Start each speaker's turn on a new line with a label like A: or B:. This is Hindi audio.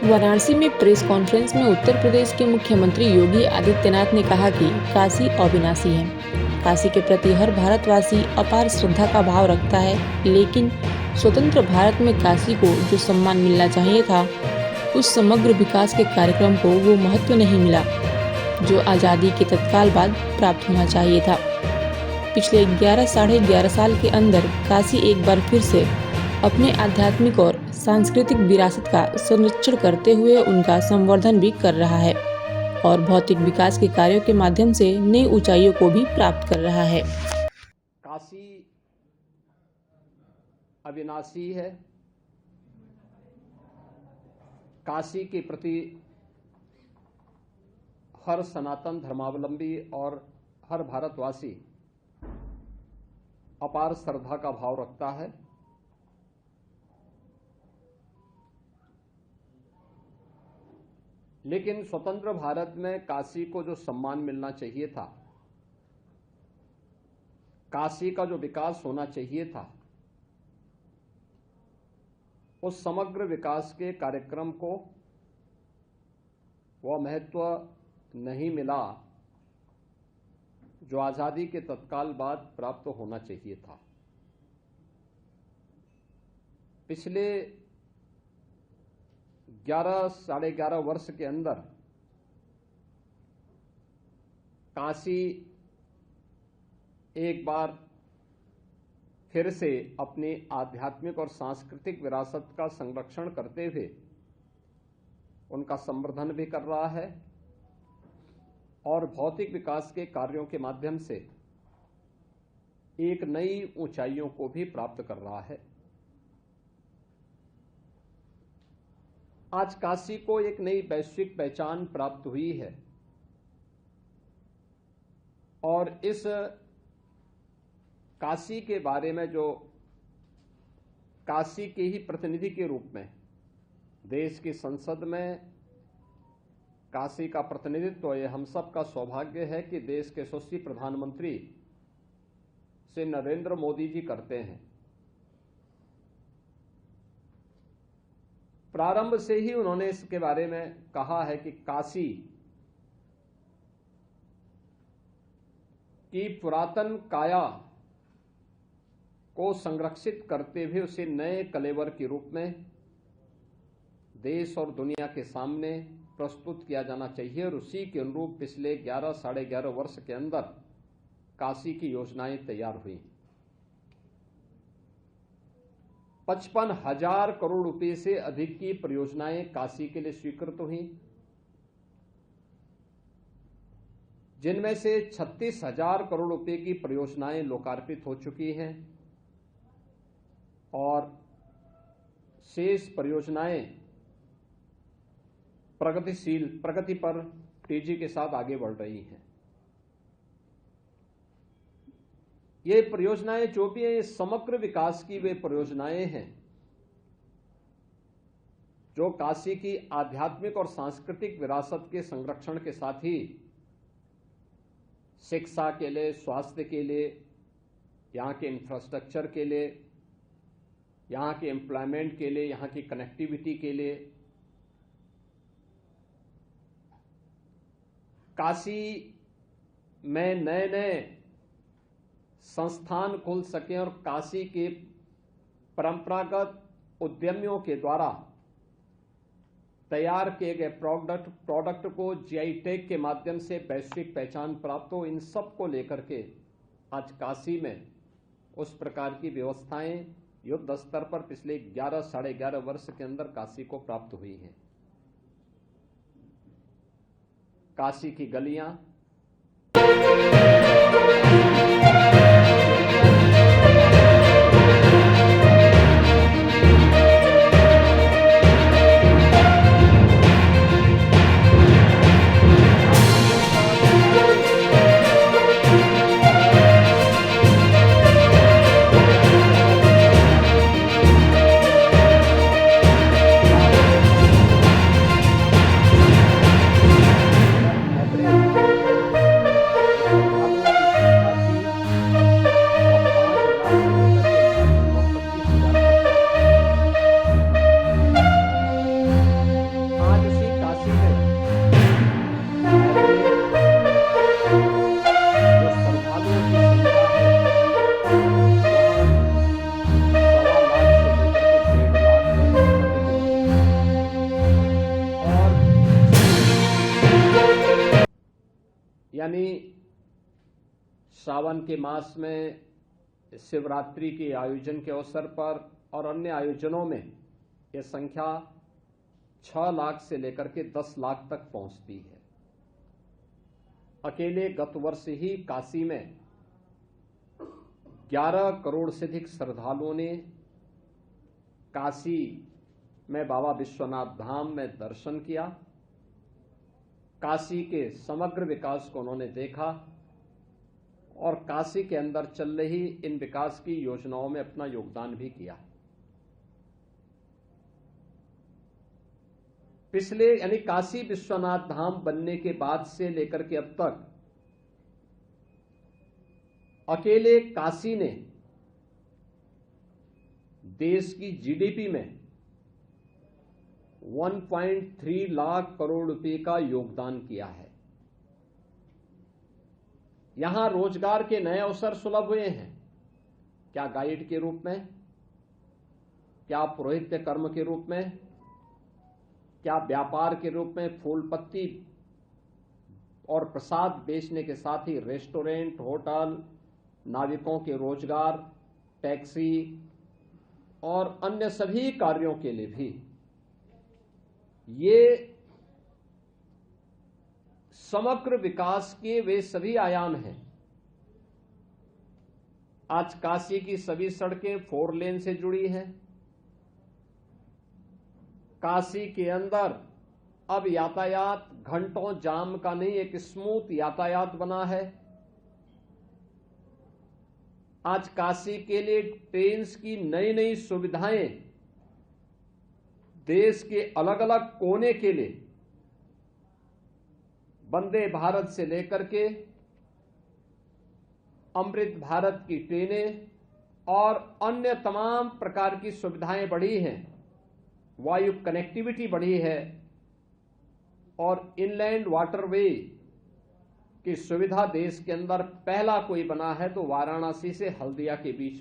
A: वाराणसी में प्रेस कॉन्फ्रेंस में उत्तर प्रदेश के मुख्यमंत्री योगी आदित्यनाथ ने कहा कि काशी अविनाशी है। काशी के प्रति हर भारतवासी अपार श्रद्धा का भाव रखता है, लेकिन स्वतंत्र भारत में काशी को जो सम्मान मिलना चाहिए था, उस समग्र विकास के कार्यक्रम को वो महत्व नहीं मिला जो आज़ादी के तत्काल बाद प्राप्त होना चाहिए था। पिछले 11-11.5 साल के अंदर काशी एक बार फिर से अपने आध्यात्मिक और सांस्कृतिक विरासत का संरक्षण करते हुए उनका संवर्धन भी कर रहा है और भौतिक विकास के कार्यों के माध्यम से नई ऊंचाइयों को भी प्राप्त कर रहा है।
B: काशी अविनाशी है। काशी के प्रति हर सनातन धर्मावलंबी और हर भारतवासी अपार श्रद्धा का भाव रखता है। लेकिन स्वतंत्र भारत में काशी को जो सम्मान मिलना चाहिए था, काशी का जो विकास होना चाहिए था, उस समग्र विकास के कार्यक्रम को वह महत्व नहीं मिला जो आजादी के तत्काल बाद प्राप्त होना चाहिए था। पिछले 11-11.5 वर्ष के अंदर काशी एक बार फिर से अपनी आध्यात्मिक और सांस्कृतिक विरासत का संरक्षण करते हुए उनका संवर्धन भी कर रहा है और भौतिक विकास के कार्यों के माध्यम से एक नई ऊंचाइयों को भी प्राप्त कर रहा है। आज काशी को एक नई वैश्विक पहचान प्राप्त हुई है और इस काशी के बारे में जो काशी के ही प्रतिनिधि के रूप में देश की संसद में काशी का प्रतिनिधित्व, ये हम सब का सौभाग्य है कि देश के यशस्वी प्रधानमंत्री श्री नरेंद्र मोदी जी करते हैं। प्रारंभ से ही उन्होंने इसके बारे में कहा है कि काशी की पुरातन काया को संरक्षित करते हुए उसे नए कलेवर के रूप में देश और दुनिया के सामने प्रस्तुत किया जाना चाहिए और उसी के अनुरूप पिछले 11-11.5 वर्ष के अंदर काशी की योजनाएं तैयार हुई। 55,000 करोड़ रुपए से अधिक की परियोजनाएं काशी के लिए स्वीकृत हुई, जिनमें से 36,000 करोड़ रुपए की परियोजनाएं लोकार्पित हो चुकी हैं और शेष परियोजनाएं प्रगति पर तेजी के साथ आगे बढ़ रही हैं। ये परियोजनाएं जो भी हैं, समग्र विकास की वे परियोजनाएं हैं जो काशी की आध्यात्मिक और सांस्कृतिक विरासत के संरक्षण के साथ ही शिक्षा के लिए, स्वास्थ्य के लिए, यहाँ के इंफ्रास्ट्रक्चर के लिए, यहाँ के एम्प्लॉयमेंट के लिए, यहाँ की कनेक्टिविटी के लिए, काशी में नए नए संस्थान खुल सकें और काशी के परंपरागत उद्यमियों के द्वारा तैयार किए गए प्रोडक्ट को जीआई टैग के माध्यम से वैश्विक पहचान प्राप्त हो। इन सब को लेकर के आज काशी में उस प्रकार की व्यवस्थाएं युद्ध स्तर पर पिछले 11-11.5 वर्ष के अंदर काशी को प्राप्त हुई हैं। काशी की गलियां यानी सावन के मास में शिवरात्रि के आयोजन के अवसर पर और अन्य आयोजनों में यह संख्या 6 लाख से लेकर के 10 लाख तक पहुंचती है। अकेले गत वर्ष ही काशी में 11 करोड़ से अधिक श्रद्धालुओं ने काशी में बाबा विश्वनाथ धाम में दर्शन किया। काशी के समग्र विकास को उन्होंने देखा और काशी के अंदर चल रही इन विकास की योजनाओं में अपना योगदान भी किया। पिछले यानी काशी विश्वनाथ धाम बनने के बाद से लेकर के अब तक अकेले काशी ने देश की जीडीपी में 1.3 लाख करोड़ रुपए का योगदान किया है। यहां रोजगार के नए अवसर सुलभ हुए हैं। क्या गाइड के रूप में, क्या पुरोहित्य कर्म के रूप में, क्या व्यापार के रूप में फूल पत्ती और प्रसाद बेचने के साथ ही रेस्टोरेंट, होटल, नाविकों के रोजगार, टैक्सी और अन्य सभी कार्यों के लिए भी ये समग्र विकास के वे सभी आयाम हैं। आज काशी की सभी सड़कें 4 लेन से जुड़ी हैं। काशी के अंदर अब यातायात घंटों जाम का नहीं, एक स्मूथ यातायात बना है। आज काशी के लिए ट्रेन की नई नई सुविधाएं देश के अलग अलग कोने के लिए वंदे भारत से लेकर के अमृत भारत की ट्रेनें और अन्य तमाम प्रकार की सुविधाएं बढ़ी हैं। वायु कनेक्टिविटी बढ़ी है और इनलैंड वाटरवे की सुविधा देश के अंदर पहला कोई बना है तो वाराणसी से हल्दिया के बीच